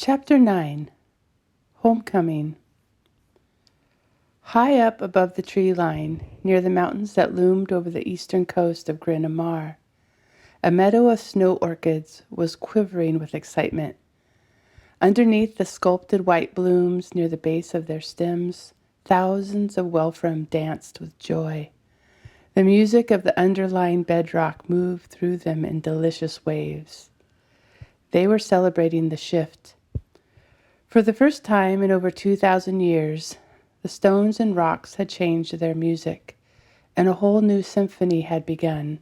Chapter 9. Homecoming. High up above the tree line, near the mountains that loomed over the eastern coast of Grin Amar, a meadow of snow orchids was quivering with excitement. Underneath the sculpted white blooms near the base of their stems, thousands of Wolfram danced with joy. The music of the underlying bedrock moved through them in delicious waves. They were celebrating the shift. For the first time in over 2,000 years, the stones and rocks had changed their music, and a whole new symphony had begun.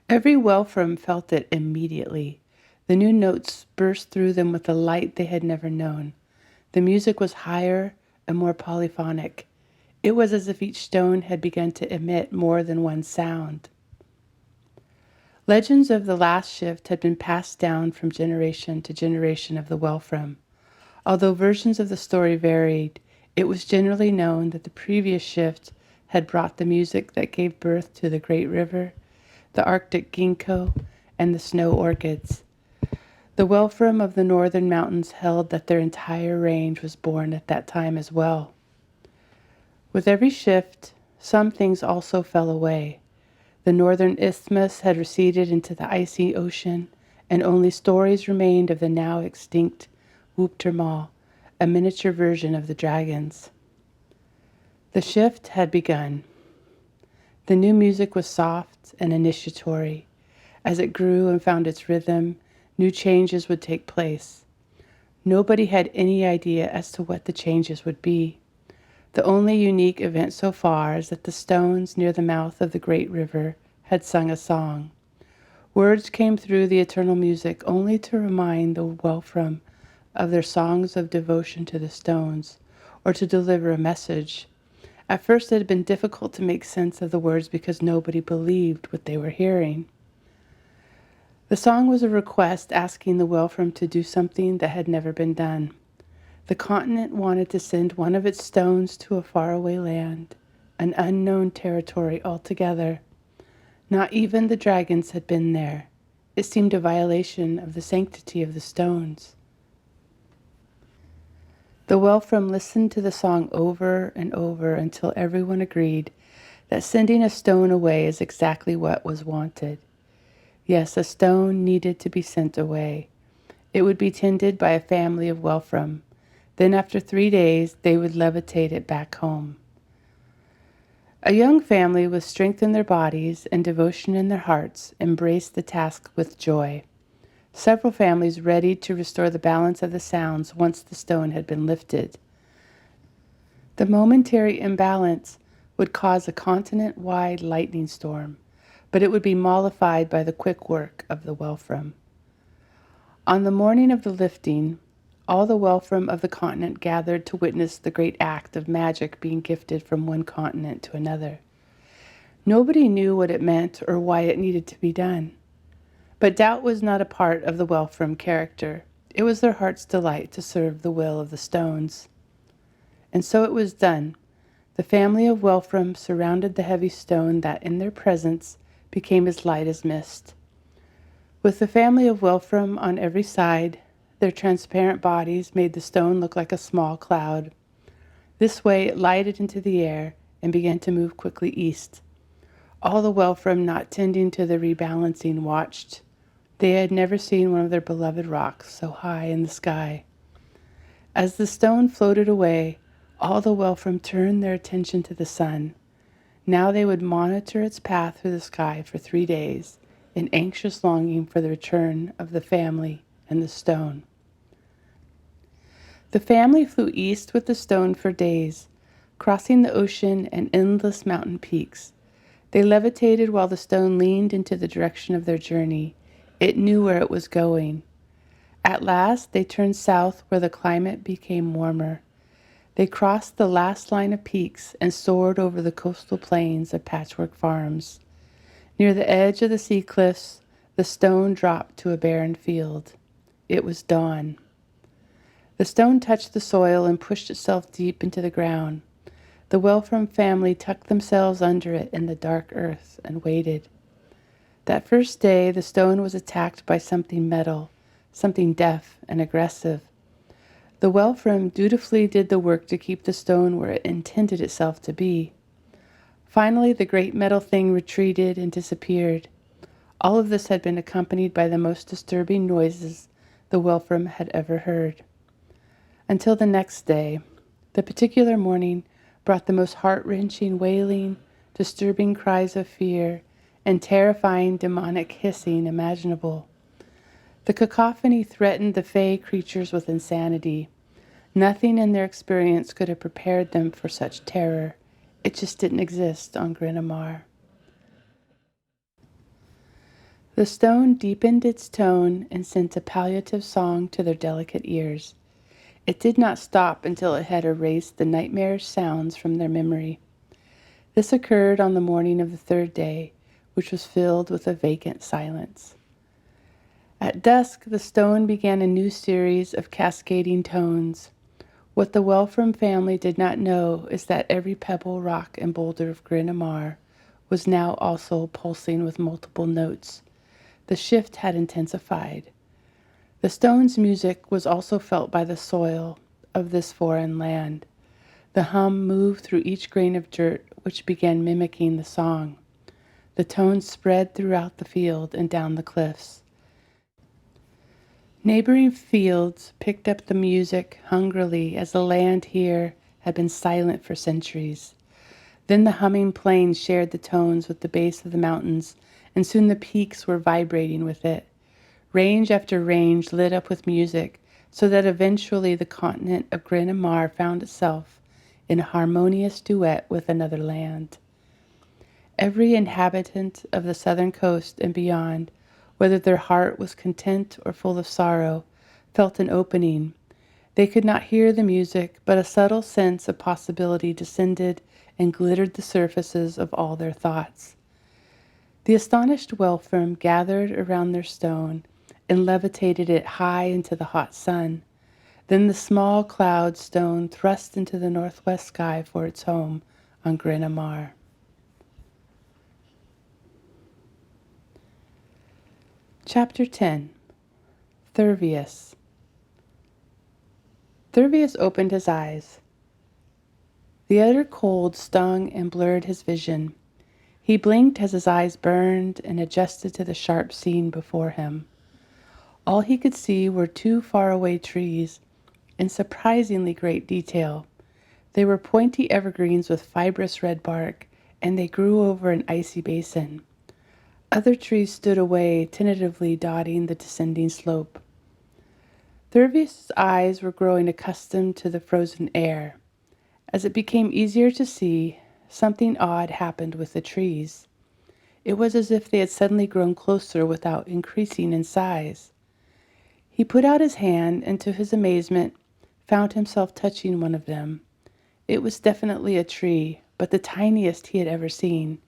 Every Wolfram felt it immediately. The new notes burst through them with a light they had never known. The music was higher and more polyphonic. It was as if each stone had begun to emit more than one sound. Legends of the last shift had been passed down from generation to generation of the Wolfram. Although versions of the story varied, it was generally known that the previous shift had brought the music that gave birth to the Great River, the Arctic ginkgo, and the snow orchids. The Wolfram of the northern mountains held that their entire range was born at that time as well. With every shift, some things also fell away. The northern isthmus had receded into the icy ocean, and only stories remained of the now extinct Wuptermal, a miniature version of the dragons. The shift had begun. The new music was soft and initiatory. As it grew and found its rhythm, new changes would take place. Nobody had any idea as to what the changes would be. The only unique event so far is that the stones near the mouth of the great river had sung a song. Words came through the eternal music only to remind the Wolfram of their songs of devotion to the stones, or to deliver a message. At first it had been difficult to make sense of the words because nobody believed what they were hearing. The song was a request asking the Wolfram to do something that had never been done. The continent wanted to send one of its stones to a faraway land, an unknown territory altogether. Not even the dragons had been there. It seemed a violation of the sanctity of the stones. The Wolfram listened to the song over and over until everyone agreed that sending a stone away is exactly what was wanted. Yes, a stone needed to be sent away. It would be tended by a family of Wolfram. Then after 3 days, they would levitate it back home. A young family with strength in their bodies and devotion in their hearts embraced the task with joy. Several families readied to restore the balance of the sounds once the stone had been lifted. The momentary imbalance would cause a continent-wide lightning storm, but it would be mollified by the quick work of the Wolfram. On the morning of the lifting, all the Wolfram of the continent gathered to witness the great act of magic being gifted from one continent to another. Nobody knew what it meant or why it needed to be done. But doubt was not a part of the Wolfram character. It was their heart's delight to serve the will of the stones. And so it was done. The family of Wolfram surrounded the heavy stone that, in their presence, became as light as mist. With the family of Wolfram on every side, their transparent bodies made the stone look like a small cloud. This way it lighted into the air and began to move quickly east. All the Wolfram not tending to the rebalancing watched. They had never seen one of their beloved rocks so high in the sky. As the stone floated away, all the Wolfram turned their attention to the sun. Now they would monitor its path through the sky for 3 days, in anxious longing for the return of the family and the stone. The family flew east with the stone for days, crossing the ocean and endless mountain peaks. They levitated while the stone leaned into the direction of their journey. It knew where it was going. At last, they turned south where the climate became warmer. They crossed the last line of peaks and soared over the coastal plains of Patchwork Farms. Near the edge of the sea cliffs, the stone dropped to a barren field. It was dawn. The stone touched the soil and pushed itself deep into the ground. The Wolfram family tucked themselves under it in the dark earth and waited. That first day, the stone was attacked by something metal, something deaf and aggressive. The Wolfram dutifully did the work to keep the stone where it intended itself to be. Finally, the great metal thing retreated and disappeared. All of this had been accompanied by the most disturbing noises the Wolfram had ever heard. Until the next day, the particular morning brought the most heart-wrenching wailing, disturbing cries of fear, and terrifying demonic hissing imaginable. The cacophony threatened the fey creatures with insanity. Nothing in their experience could have prepared them for such terror. It just didn't exist on Grinamar. The stone deepened its tone and sent a palliative song to their delicate ears. It did not stop until it had erased the nightmarish sounds from their memory. This occurred on the morning of the third day, which was filled with a vacant silence. At dusk, the stone began a new series of cascading tones. What the Wolfram family did not know is that every pebble, rock, and boulder of Grinamar was now also pulsing with multiple notes. The shift had intensified. The stone's music was also felt by the soil of this foreign land. The hum moved through each grain of dirt, which began mimicking the song. The tones spread throughout the field and down the cliffs. Neighboring fields picked up the music hungrily as the land here had been silent for centuries. Then the humming plains shared the tones with the base of the mountains, and soon the peaks were vibrating with it. Range after range lit up with music, so that eventually the continent of Grinamar found itself in a harmonious duet with another land. Every inhabitant of the southern coast and beyond, whether their heart was content or full of sorrow, felt an opening. They could not hear the music, but a subtle sense of possibility descended and glittered the surfaces of all their thoughts. The astonished Wolfram gathered around their stone and levitated it high into the hot sun. Then the small cloud stone thrust into the northwest sky for its home on Grinamar. Chapter 10. Thurvius. Thurvius opened his eyes. The utter cold stung and blurred his vision. He blinked as his eyes burned and adjusted to the sharp scene before him. All he could see were two faraway trees in surprisingly great detail. They were pointy evergreens with fibrous red bark, and they grew over an icy basin. Other trees stood away, tentatively dotting the descending slope. Thurvius' eyes were growing accustomed to the frozen air. As it became easier to see, something odd happened with the trees. It was as if they had suddenly grown closer without increasing in size. He put out his hand and, to his amazement, found himself touching one of them. It was definitely a tree, but the tiniest he had ever seen.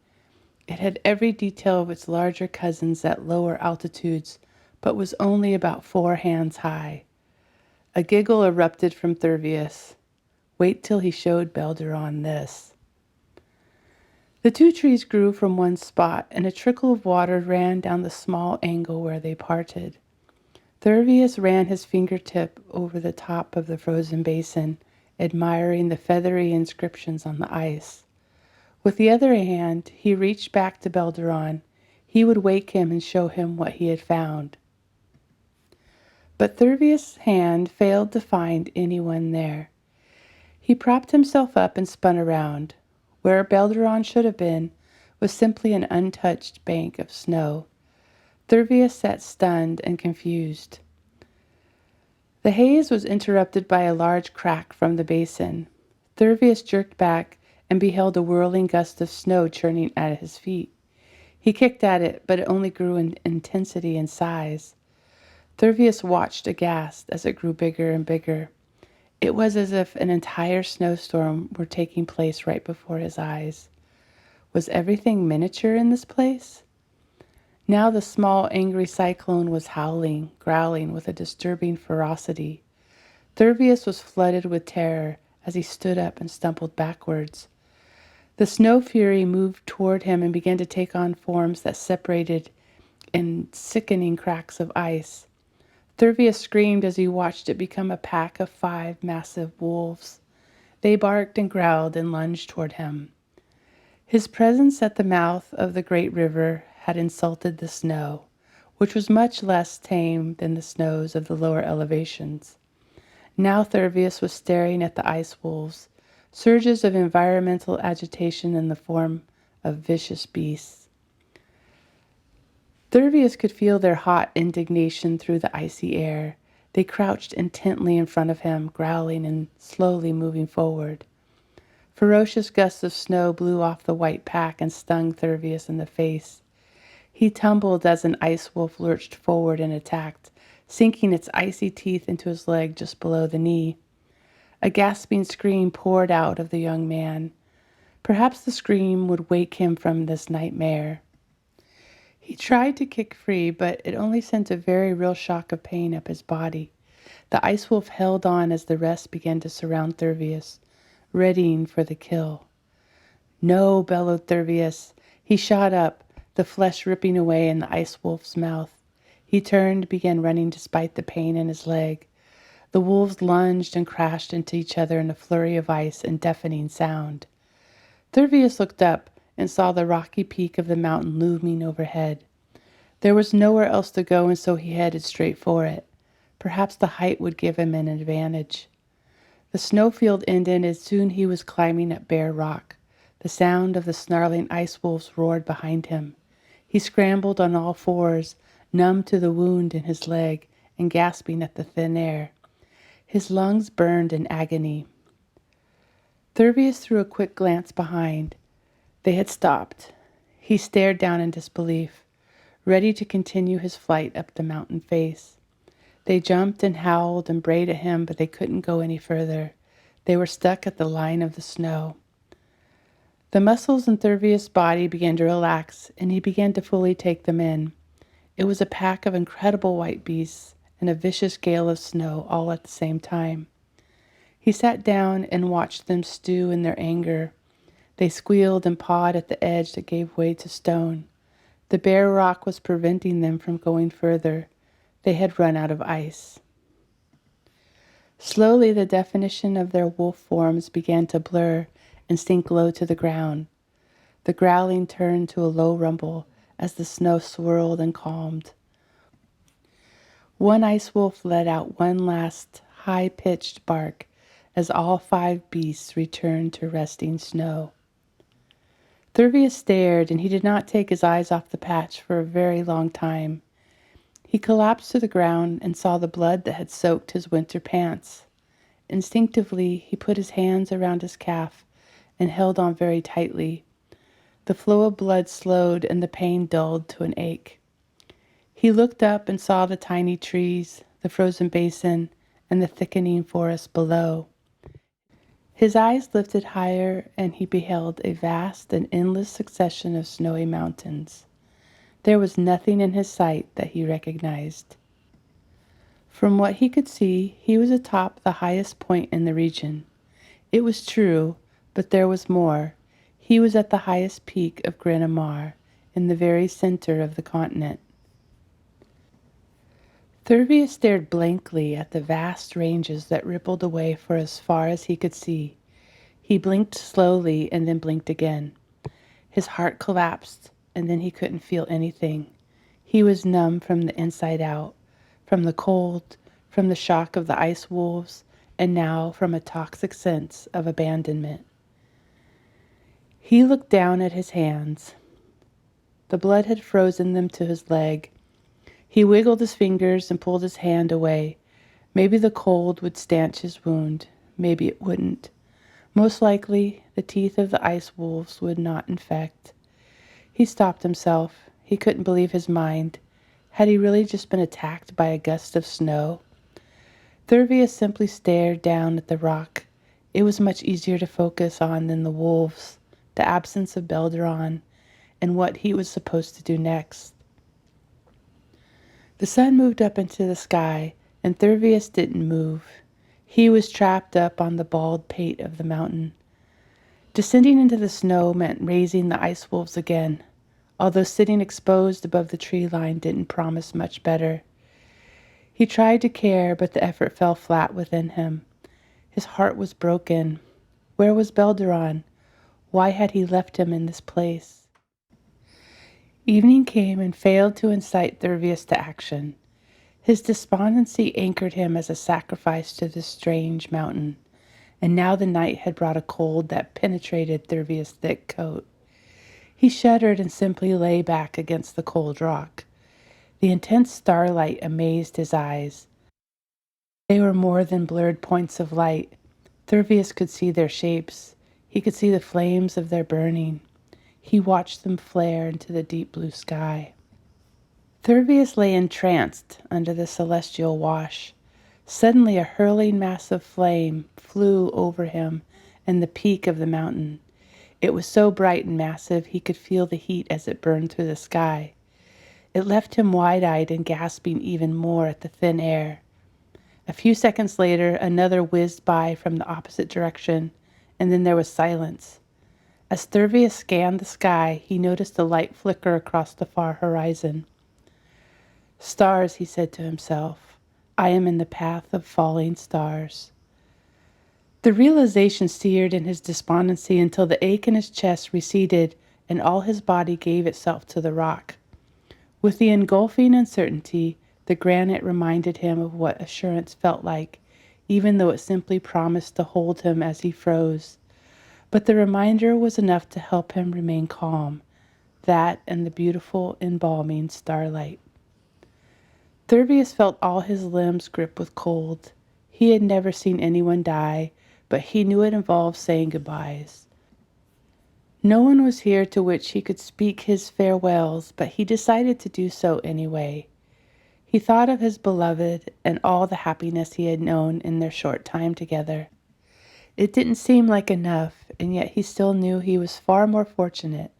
It had every detail of its larger cousins at lower altitudes, but was only about 4 hands high. A giggle erupted from Thurvius. Wait till he showed Belderon this. The two trees grew from one spot, and a trickle of water ran down the small angle where they parted. Thurvius ran his fingertip over the top of the frozen basin, admiring the feathery inscriptions on the ice. With the other hand, he reached back to Belderon. He would wake him and show him what he had found. But Thurvius' hand failed to find anyone there. He propped himself up and spun around. Where Belderon should have been was simply an untouched bank of snow. Thurvius sat stunned and confused. The haze was interrupted by a large crack from the basin. Thurvius jerked back and beheld a whirling gust of snow churning at his feet. He kicked at it, but it only grew in intensity and size. Thurvius watched aghast as it grew bigger and bigger. It was as if an entire snowstorm were taking place right before his eyes. Was everything miniature in this place? Now the small, angry cyclone was howling, growling with a disturbing ferocity. Thurvius was flooded with terror as he stood up and stumbled backwards. The snow fury moved toward him and began to take on forms that separated in sickening cracks of ice. Thurvius screamed as he watched it become a pack of 5 massive wolves. They barked and growled and lunged toward him. His presence at the mouth of the great river had insulted the snow, which was much less tame than the snows of the lower elevations. Now Thurvius was staring at the ice wolves, surges of environmental agitation in the form of vicious beasts. Thurvius could feel their hot indignation through the icy air. They crouched intently in front of him, growling and slowly moving forward. Ferocious gusts of snow blew off the white pack and stung Thurvius in the face. He tumbled as an ice wolf lurched forward and attacked, sinking its icy teeth into his leg just below the knee. A gasping scream poured out of the young man. Perhaps the scream would wake him from this nightmare. He tried to kick free, but it only sent a very real shock of pain up his body. The ice wolf held on as the rest began to surround Thurvius, readying for the kill. "No," bellowed Thurvius. He shot up, the flesh ripping away in the ice wolf's mouth. He turned, began running despite the pain in his leg. The wolves lunged and crashed into each other in a flurry of ice and deafening sound. Thurvius looked up and saw the rocky peak of the mountain looming overhead. There was nowhere else to go, and so he headed straight for it. Perhaps the height would give him an advantage. The snowfield ended, and soon he was climbing up bare rock. The sound of the snarling ice wolves roared behind him. He scrambled on all fours, numb to the wound in his leg and gasping at the thin air. His lungs burned in agony. Thurvius threw a quick glance behind. They had stopped. He stared down in disbelief, ready to continue his flight up the mountain face. They jumped and howled and brayed at him, but they couldn't go any further. They were stuck at the line of the snow. The muscles in Thurvius' body began to relax, and he began to fully take them in. It was a pack of incredible white beasts and a vicious gale of snow all at the same time. He sat down and watched them stew in their anger. They squealed and pawed at the edge that gave way to stone. The bare rock was preventing them from going further. They had run out of ice. Slowly, the definition of their wolf forms began to blur and sink low to the ground. The growling turned to a low rumble as the snow swirled and calmed. One ice wolf let out one last high-pitched bark as all 5 beasts returned to resting snow. Thurvius stared, and he did not take his eyes off the patch for a very long time. He collapsed to the ground and saw the blood that had soaked his winter pants. Instinctively, he put his hands around his calf and held on very tightly. The flow of blood slowed and the pain dulled to an ache. He looked up and saw the tiny trees, the frozen basin, and the thickening forest below. His eyes lifted higher, and he beheld a vast and endless succession of snowy mountains. There was nothing in his sight that he recognized. From what he could see, he was atop the highest point in the region. It was true, but there was more. He was at the highest peak of Grenimar, in the very center of the continent. Thurvius stared blankly at the vast ranges that rippled away for as far as he could see. He blinked slowly and then blinked again. His heart collapsed, and then he couldn't feel anything. He was numb from the inside out, from the cold, from the shock of the ice wolves, and now from a toxic sense of abandonment. He looked down at his hands. The blood had frozen them to his leg. He wiggled his fingers and pulled his hand away. Maybe the cold would stanch his wound. Maybe it wouldn't. Most likely, the teeth of the ice wolves would not infect. He stopped himself. He couldn't believe his mind. Had he really just been attacked by a gust of snow? Thurvius simply stared down at the rock. It was much easier to focus on than the wolves, the absence of Belderon, and what he was supposed to do next. The sun moved up into the sky, and Thurvius didn't move. He was trapped up on the bald pate of the mountain. Descending into the snow meant raising the ice wolves again, although sitting exposed above the tree line didn't promise much better. He tried to care, but the effort fell flat within him. His heart was broken. Where was Belderon? Why had he left him in this place? Evening came and failed to incite Thurvius to action. His despondency anchored him as a sacrifice to this strange mountain, and now the night had brought a cold that penetrated Thurvius' thick coat. He shuddered and simply lay back against the cold rock. The intense starlight amazed his eyes. They were more than blurred points of light. Thurvius could see their shapes. He could see the flames of their burning. He watched them flare into the deep blue sky. Thurvius lay entranced under the celestial wash. Suddenly a hurling mass of flame flew over him and the peak of the mountain. It was so bright and massive he could feel the heat as it burned through the sky. It left him wide-eyed and gasping even more at the thin air. A few seconds later, another whizzed by from the opposite direction, and then there was silence. As Thurvius scanned the sky, he noticed a light flicker across the far horizon. "Stars," he said to himself. "I am in the path of falling stars." The realization seared in his despondency until the ache in his chest receded and all his body gave itself to the rock. With the engulfing uncertainty, the granite reminded him of what assurance felt like, even though it simply promised to hold him as he froze. But the reminder was enough to help him remain calm, that and the beautiful, embalming starlight. Thurvius felt all his limbs grip with cold. He had never seen anyone die, but he knew it involved saying goodbyes. No one was here to which he could speak his farewells, but he decided to do so anyway. He thought of his beloved and all the happiness he had known in their short time together. It didn't seem like enough, and yet he still knew he was far more fortunate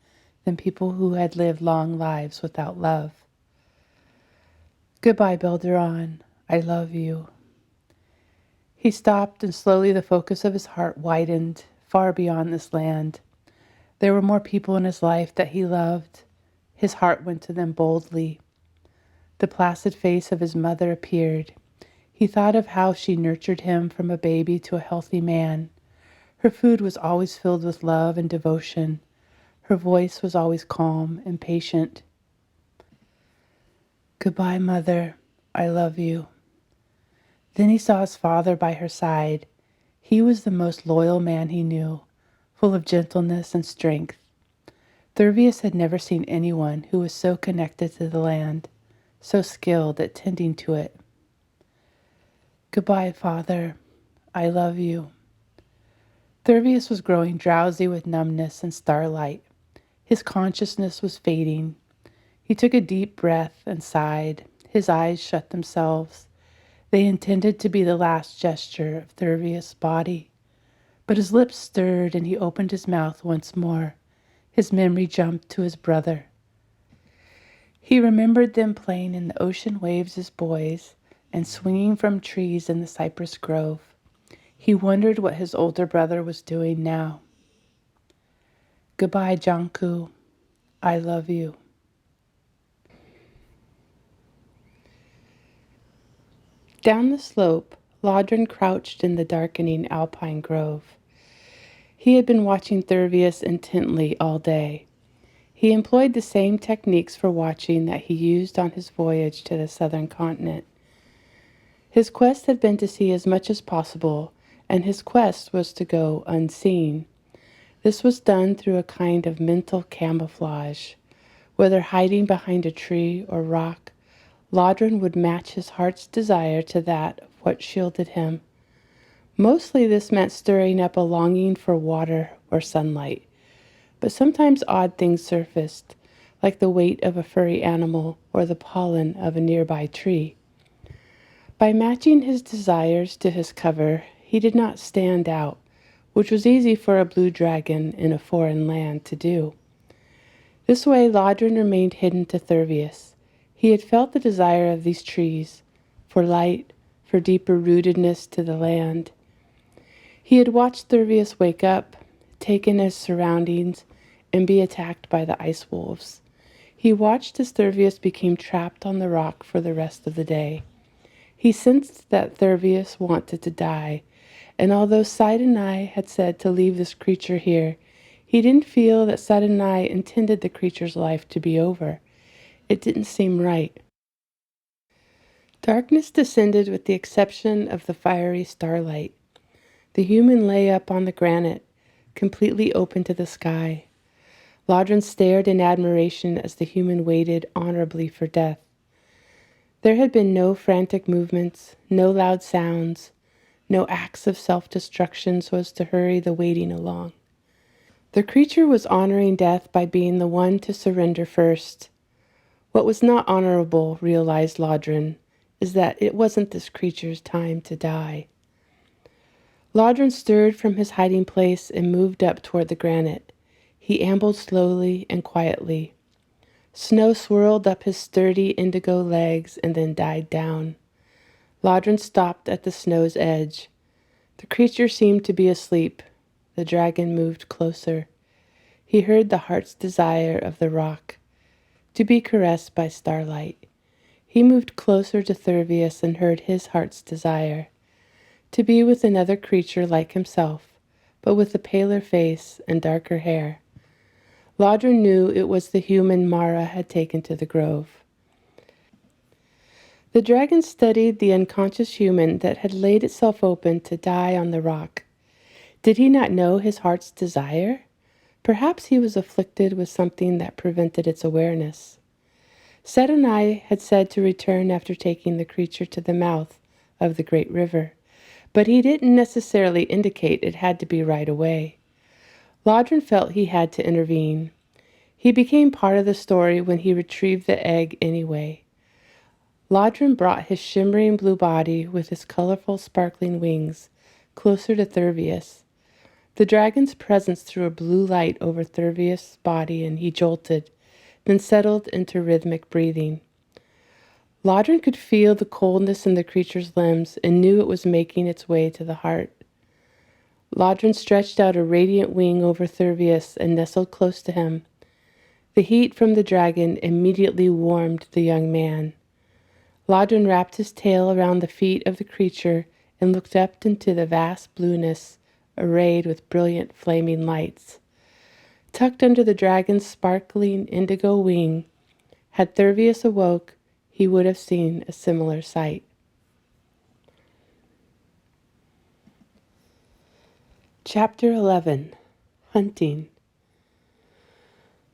than people who had lived long lives without love. "Goodbye, Belderon. I love you." He stopped, and slowly the focus of his heart widened far beyond this land. There were more people in his life that he loved. His heart went to them boldly. The placid face of his mother appeared. He thought of how she nurtured him from a baby to a healthy man. Her food was always filled with love and devotion. Her voice was always calm and patient. "Goodbye, Mother. I love you." Then he saw his father by her side. He was the most loyal man he knew, full of gentleness and strength. Thurvius had never seen anyone who was so connected to the land, so skilled at tending to it. "Goodbye, Father. I love you." Thurvius was growing drowsy with numbness and starlight. His consciousness was fading. He took a deep breath and sighed. His eyes shut themselves. They intended to be the last gesture of Thurvius' body. But his lips stirred and he opened his mouth once more. His memory jumped to his brother. He remembered them playing in the ocean waves as boys and swinging from trees in the cypress grove. He wondered what his older brother was doing now. "Goodbye, Janku. I love you." Down the slope, Lodron crouched in the darkening alpine grove. He had been watching Thurvius intently all day. He employed the same techniques for watching that he used on his voyage to the southern continent. His quest had been to see as much as possible, and his quest was to go unseen. This was done through a kind of mental camouflage. Whether hiding behind a tree or rock, Lodron would match his heart's desire to that of what shielded him. Mostly this meant stirring up a longing for water or sunlight, but sometimes odd things surfaced, like the weight of a furry animal or the pollen of a nearby tree. By matching his desires to his cover, he did not stand out, which was easy for a blue dragon in a foreign land to do. This way Lodron remained hidden to Thurvius. He had felt the desire of these trees, for light, for deeper rootedness to the land. He had watched Thurvius wake up, take in his surroundings, and be attacked by the ice wolves. He watched as Thurvius became trapped on the rock for the rest of the day. He sensed that Thurvius wanted to die, and although Sidonai had said to leave this creature here, he didn't feel that Sidonai intended the creature's life to be over. It didn't seem right. Darkness descended with the exception of the fiery starlight. The human lay up on the granite, completely open to the sky. Lodron stared in admiration as the human waited honorably for death. There had been no frantic movements, no loud sounds, no acts of self-destruction so as to hurry the waiting along. The creature was honoring death by being the one to surrender first. What was not honorable, realized Lodron, is that it wasn't this creature's time to die. Lodron stirred from his hiding place and moved up toward the granite. He ambled slowly and quietly. Snow swirled up his sturdy indigo legs and then died down. Lodron stopped at the snow's edge. The creature seemed to be asleep. The dragon moved closer. He heard the heart's desire of the rock, to be caressed by starlight. He moved closer to Thurvius and heard his heart's desire, to be with another creature like himself, but with a paler face and darker hair. Lodron knew it was the human Mara had taken to the grove. The dragon studied the unconscious human that had laid itself open to die on the rock. Did he not know his heart's desire? Perhaps he was afflicted with something that prevented its awareness. Sidonai had said to return after taking the creature to the mouth of the great river, but he didn't necessarily indicate it had to be right away. Lodron felt he had to intervene. He became part of the story when he retrieved the egg anyway. Lodron brought his shimmering blue body with his colorful sparkling wings closer to Thurvius. The dragon's presence threw a blue light over Thurvius' body and he jolted, then settled into rhythmic breathing. Lodron could feel the coldness in the creature's limbs and knew it was making its way to the heart. Lodron stretched out a radiant wing over Thurvius and nestled close to him. The heat from the dragon immediately warmed the young man. Lodron wrapped his tail around the feet of the creature and looked up into the vast blueness arrayed with brilliant flaming lights. Tucked under the dragon's sparkling indigo wing, had Thurvius awoke, he would have seen a similar sight. Chapter 11. Hunting.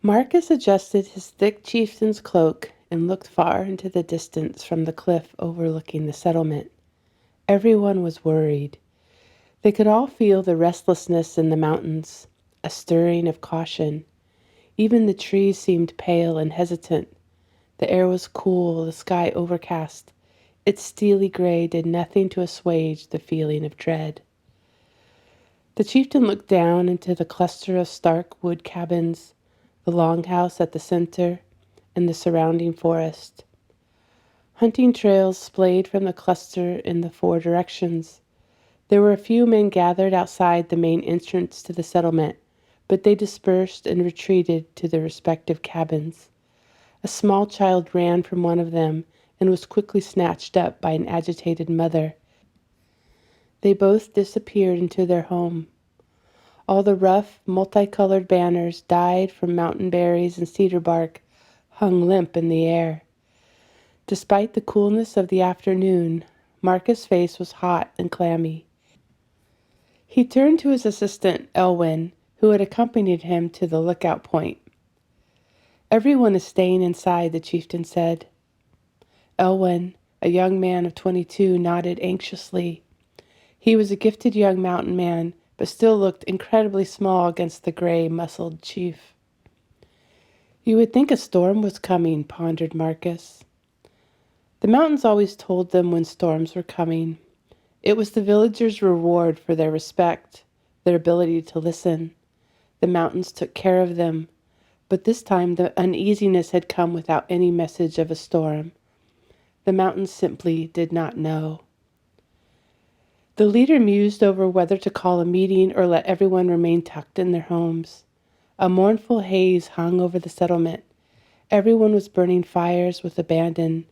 Marcus adjusted his thick chieftain's cloak and looked far into the distance from the cliff overlooking the settlement. Everyone was worried. They could all feel the restlessness in the mountains, a stirring of caution. Even the trees seemed pale and hesitant. The air was cool, the sky overcast. Its steely gray did nothing to assuage the feeling of dread. The chieftain looked down into the cluster of stark wood cabins, the longhouse at the center, and the surrounding forest. Hunting trails splayed from the cluster in the 4 directions. There were a few men gathered outside the main entrance to the settlement, but they dispersed and retreated to their respective cabins. A small child ran from one of them and was quickly snatched up by an agitated mother. They both disappeared into their home. All the rough, multicolored banners dyed from mountain berries and cedar bark hung limp in the air. Despite the coolness of the afternoon, Marcus' face was hot and clammy. He turned to his assistant, Elwyn, who had accompanied him to the lookout point. "Everyone is staying inside," the chieftain said. Elwyn, a young man of 22, nodded anxiously. He was a gifted young mountain man, but still looked incredibly small against the gray, muscled chief. "You would think a storm was coming," pondered Marcus. The mountains always told them when storms were coming. It was the villagers' reward for their respect, their ability to listen. The mountains took care of them, but this time the uneasiness had come without any message of a storm. The mountains simply did not know. The leader mused over whether to call a meeting or let everyone remain tucked in their homes. A mournful haze hung over the settlement. Everyone was burning fires with abandon.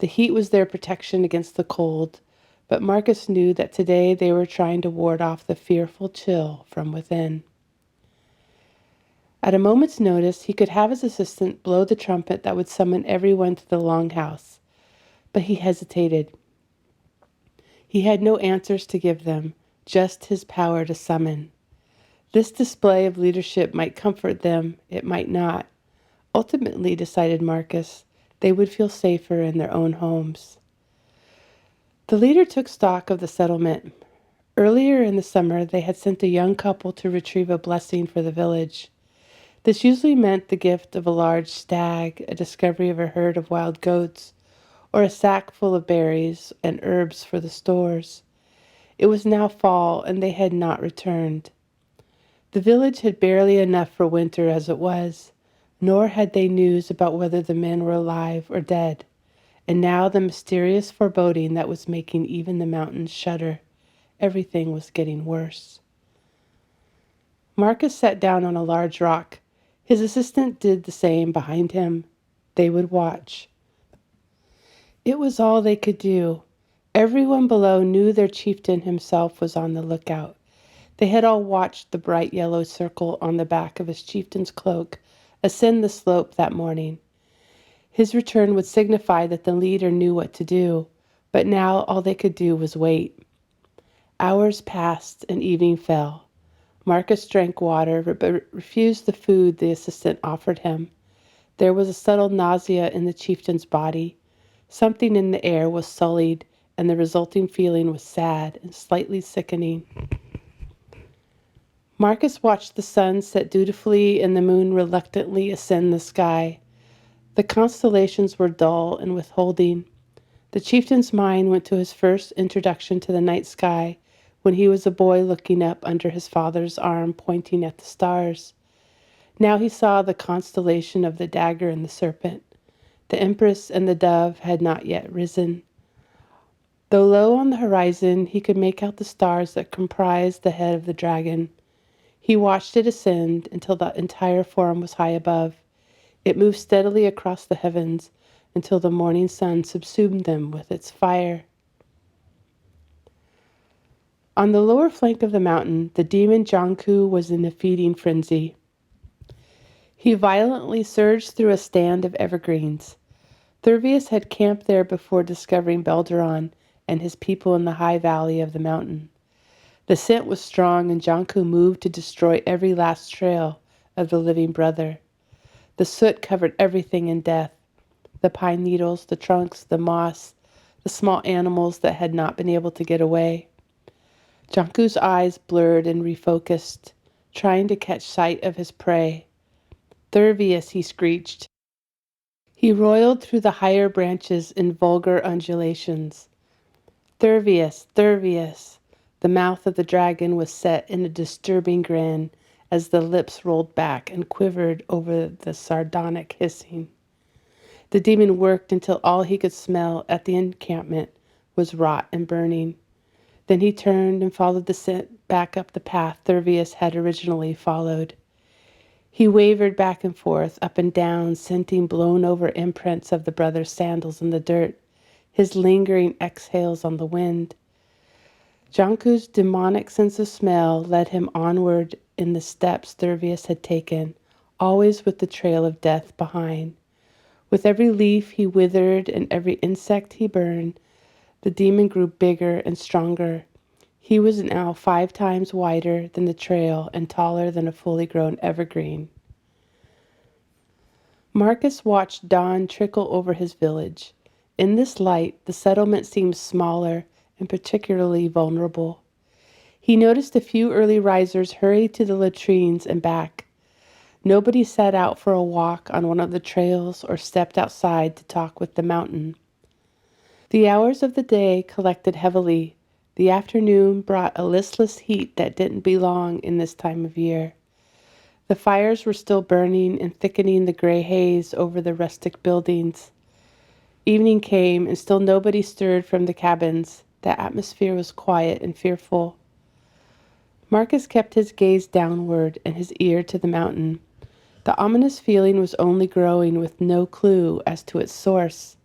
The heat was their protection against the cold, but Marcus knew that today they were trying to ward off the fearful chill from within. At a moment's notice, he could have his assistant blow the trumpet that would summon everyone to the longhouse, but he hesitated. He had no answers to give them, just his power to summon. This display of leadership might comfort them, it might not. Ultimately, decided Marcus, they would feel safer in their own homes. The leader took stock of the settlement. Earlier in the summer, they had sent a young couple to retrieve a blessing for the village. This usually meant the gift of a large stag, a discovery of a herd of wild goats, or a sack full of berries and herbs for the stores. It was now fall, and they had not returned. The village had barely enough for winter as it was, nor had they news about whether the men were alive or dead. And now the mysterious foreboding that was making even the mountains shudder. Everything was getting worse. Marcus sat down on a large rock. His assistant did the same behind him. They would watch. It was all they could do. Everyone below knew their chieftain himself was on the lookout. They had all watched the bright yellow circle on the back of his chieftain's cloak ascend the slope that morning. His return would signify that the leader knew what to do, but now all they could do was wait. Hours passed and evening fell. Marcus drank water but refused the food the assistant offered him. There was a subtle nausea in the chieftain's body. Something in the air was sullied, and the resulting feeling was sad and slightly sickening. Marcus watched the sun set dutifully and the moon reluctantly ascend the sky. The constellations were dull and withholding. The chieftain's mind went to his first introduction to the night sky when he was a boy looking up under his father's arm pointing at the stars. Now he saw the constellation of the dagger and the serpent. The empress and the dove had not yet risen. Though low on the horizon, he could make out the stars that comprised the head of the dragon. He watched it ascend until the entire form was high above. It moved steadily across the heavens until the morning sun subsumed them with its fire. On the lower flank of the mountain, the demon Jonku was in a feeding frenzy. He violently surged through a stand of evergreens. Thurvius had camped there before discovering Belderon and his people in the high valley of the mountain. The scent was strong, and Jonku moved to destroy every last trail of the living brother. The soot covered everything in death. The pine needles, the trunks, the moss, the small animals that had not been able to get away. Jonku's eyes blurred and refocused, trying to catch sight of his prey. "Thurvius," he screeched. He roiled through the higher branches in vulgar undulations. "Thurvius, Thurvius." The mouth of the dragon was set in a disturbing grin as the lips rolled back and quivered over the sardonic hissing. The demon worked until all he could smell at the encampment was rot and burning. Then he turned and followed the scent back up the path Thurvius had originally followed. He wavered back and forth, up and down, scenting blown-over imprints of the brother's sandals in the dirt, his lingering exhales on the wind. Jonku's demonic sense of smell led him onward in the steps Thurvius had taken, always with the trail of death behind. With every leaf he withered and every insect he burned, the demon grew bigger and stronger. He was now 5 times wider than the trail and taller than a fully grown evergreen. Marcus watched dawn trickle over his village. In this light, the settlement seemed smaller and particularly vulnerable. He noticed a few early risers hurry to the latrines and back. Nobody set out for a walk on one of the trails or stepped outside to talk with the mountain. The hours of the day collected heavily. The afternoon brought a listless heat that didn't belong in this time of year. The fires were still burning and thickening the gray haze over the rustic buildings. Evening came, and still nobody stirred from the cabins. The atmosphere was quiet and fearful. Marcus kept his gaze downward and his ear to the mountain. The ominous feeling was only growing with no clue as to its source.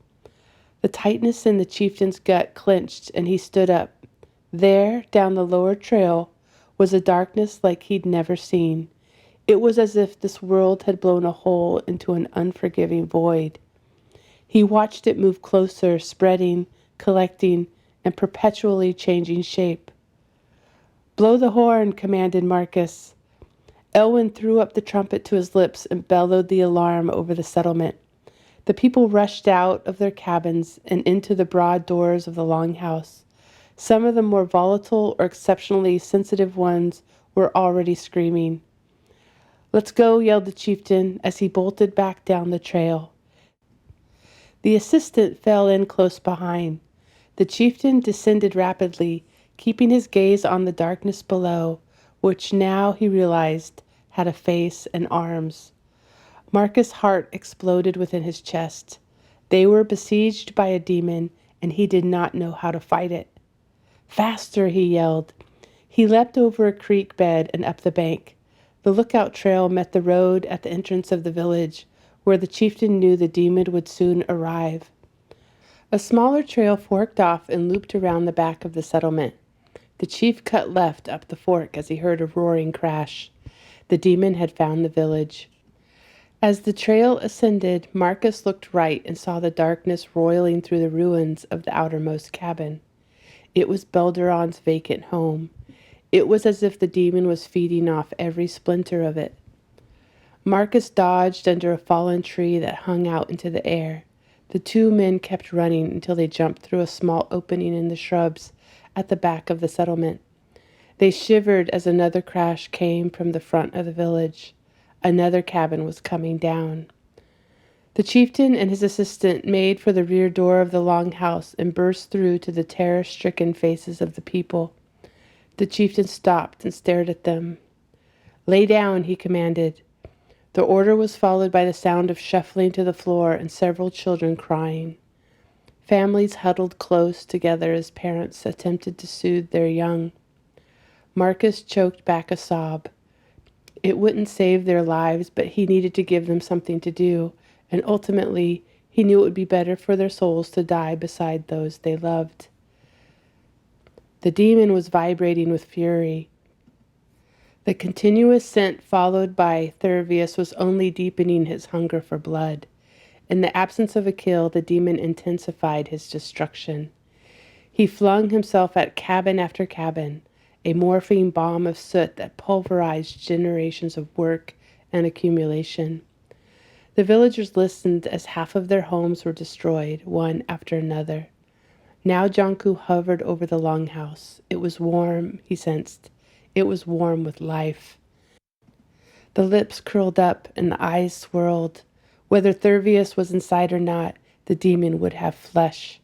The tightness in the chieftain's gut clenched, and he stood up. There, down the lower trail, was a darkness like he'd never seen. It was as if this world had blown a hole into an unforgiving void. He watched it move closer, spreading, collecting, and perpetually changing shape. "Blow the horn," commanded Marcus. Elwyn threw up the trumpet to his lips and bellowed the alarm over the settlement. The people rushed out of their cabins and into the broad doors of the longhouse. Some of the more volatile or exceptionally sensitive ones were already screaming. "Let's go," yelled the chieftain as he bolted back down the trail. The assistant fell in close behind. The chieftain descended rapidly, keeping his gaze on the darkness below, which now he realized had a face and arms. Marcus' heart exploded within his chest. They were besieged by a demon, and he did not know how to fight it. "Faster," he yelled. He leapt over a creek bed and up the bank. The lookout trail met the road at the entrance of the village, where the chieftain knew the demon would soon arrive. A smaller trail forked off and looped around the back of the settlement. The chief cut left up the fork as he heard a roaring crash. The demon had found the village. As the trail ascended, Marcus looked right and saw the darkness roiling through the ruins of the outermost cabin. It was Belderon's vacant home. It was as if the demon was feeding off every splinter of it. Marcus dodged under a fallen tree that hung out into the air. The two men kept running until they jumped through a small opening in the shrubs at the back of the settlement. They shivered as another crash came from the front of the village. Another cabin was coming down. The chieftain and his assistant made for the rear door of the longhouse and burst through to the terror-stricken faces of the people. The chieftain stopped and stared at them. "Lay down," he commanded. The order was followed by the sound of shuffling to the floor and several children crying. Families huddled close together as parents attempted to soothe their young. Marcus choked back a sob. It wouldn't save their lives, but he needed to give them something to do, and ultimately, he knew it would be better for their souls to die beside those they loved. The demon was vibrating with fury. The continuous scent followed by Thurvius was only deepening his hunger for blood. In the absence of a kill, the demon intensified his destruction. He flung himself at cabin after cabin, a morphine bomb of soot that pulverized generations of work and accumulation. The villagers listened as half of their homes were destroyed, one after another. Now Janku hovered over the longhouse. It was warm, he sensed. It was warm with life. The lips curled up and the eyes swirled. Whether Thurvius was inside or not, the demon would have flesh.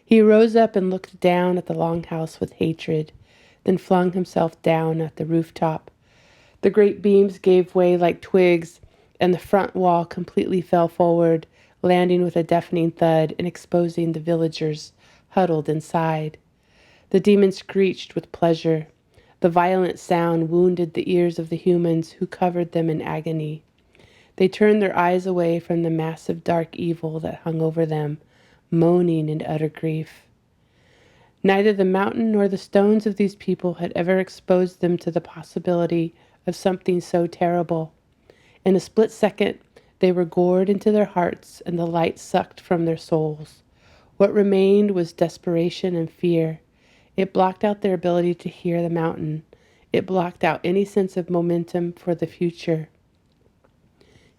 He rose up and looked down at the longhouse with hatred, then flung himself down at the rooftop. The great beams gave way like twigs, and the front wall completely fell forward, landing with a deafening thud and exposing the villagers huddled inside. The demon screeched with pleasure. The violent sound wounded the ears of the humans who covered them in agony. They turned their eyes away from the massive dark evil that hung over them, moaning in utter grief. Neither the mountain nor the stones of these people had ever exposed them to the possibility of something so terrible. In a split second, they were gored into their hearts and the light sucked from their souls. What remained was desperation and fear. It blocked out their ability to hear the mountain. It blocked out any sense of momentum for the future.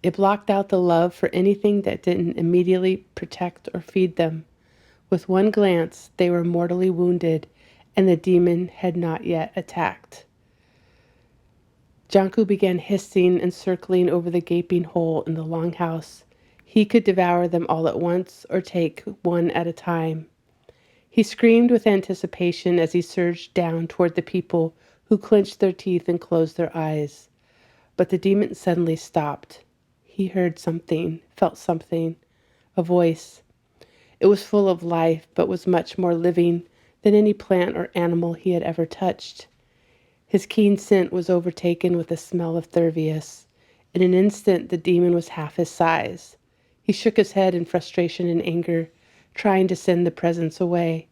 It blocked out the love for anything that didn't immediately protect or feed them. With one glance, they were mortally wounded, and the demon had not yet attacked. Janku began hissing and circling over the gaping hole in the longhouse. He could devour them all at once or take one at a time. He screamed with anticipation as he surged down toward the people who clenched their teeth and closed their eyes. But the demon suddenly stopped. He heard something, felt something, a voice. It was full of life, but was much more living than any plant or animal he had ever touched. His keen scent was overtaken with the smell of Thurvius. In an instant, the demon was half his size. He shook his head in frustration and anger. trying to send the presence away.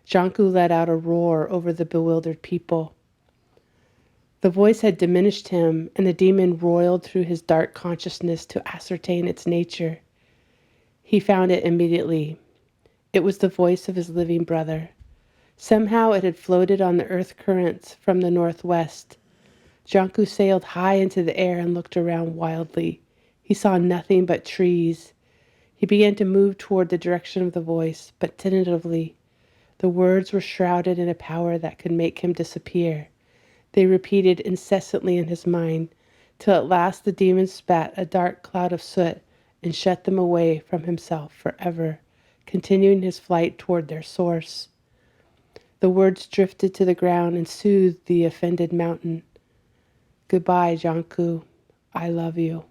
Janku let out a roar over the bewildered people. The voice had diminished him, and the demon roiled through his dark consciousness to ascertain its nature. He found it immediately. It was the voice of his living brother. Somehow it had floated on the earth currents from the northwest. Janku sailed high into the air and looked around wildly. He saw nothing but trees. He began to move toward the direction of the voice, but tentatively. The words were shrouded in a power that could make him disappear. They repeated incessantly in his mind, till at last the demon spat a dark cloud of soot and shut them away from himself forever, continuing his flight toward their source. The words drifted to the ground and soothed the offended mountain. Goodbye, Janku. I love you.